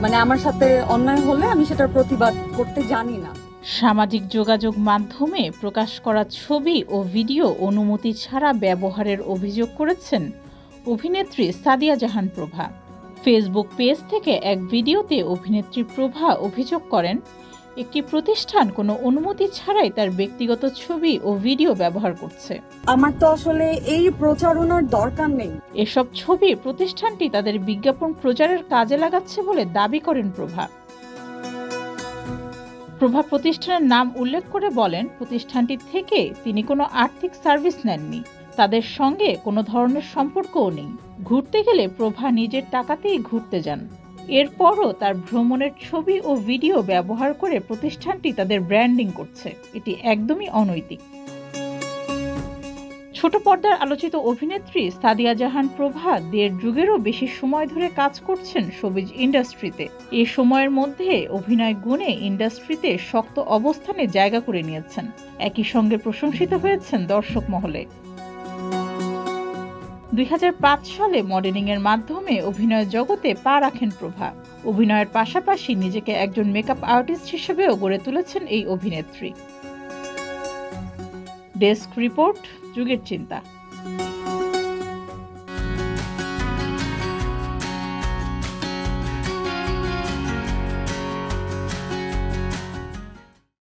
মানে আমার সাথে অন্যায় হলে আমি সেটার প্রতিবাদ করতে জানি না। সামাজিক যোগাযোগ মাধ্যমে প্রকাশ করা ছবি ও ভিডিও অনুমতি ছাড়া ব্যবহারের অভিযোগ করেছেন অভিনেত্রী সাদিয়া জাহান প্রভা। ফেসবুক পেজ থেকে এক ভিডিওতে অভিনেত্রী প্রভা অভিযোগ করেন, একটি প্রতিষ্ঠান কোনো অনুমতি ছাড়াই তার ব্যক্তিগত ছবি ও ভিডিও ব্যবহার করছে। আমার তো আসলে এই প্রচারণার দরকার নেই। এসব ছবি প্রতিষ্ঠানটি তাদের বিজ্ঞাপন প্রচারের কাজে লাগাচ্ছে বলে দাবি করেন প্রভা। প্রভা প্রতিষ্ঠানের নাম উল্লেখ করে বলেন, প্রতিষ্ঠানটি থেকে তিনি কোনো আর্থিক সার্ভিস নেননি, তাদের সঙ্গে কোনো ধরনের সম্পর্কও নেই। ঘুরতে গেলে প্রভা নিজের টাকাতেই ঘুরতে যান। এরপরও তার ভ্রমণের ছবি ও ভিডিও ব্যবহার করে প্রতিষ্ঠানটি তাদের ব্র্যান্ডিং করছে। এটি একদমই অনৈতিক। ছোট পর্দার আলোচিত অভিনেত্রী সাদিয়া জাহান প্রভা 1.5 যুগেরও বেশি সময় ধরে কাজ করছেন শোবিজ ইন্ডাস্ট্রিতে। এই সময়ের মধ্যে অভিনয় গুণে ইন্ডাস্ট্রিতে শক্ত অবস্থানে জায়গা করে নিয়েছেন। একই সঙ্গে প্রশংসিত হয়েছেন দর্শক মহলে। 2005 সালে মডেলিংয়ের মাধ্যমে অভিনয় জগতে পা রাখেন প্রভা। অভিনয়ের পাশাপাশি নিজেকে একজন মেকআপ আর্টিস্ট হিসেবেও গড়ে তুলেছেন এই অভিনেত্রী। ডেস্ক রিপোর্ট, যুগের চিন্তা।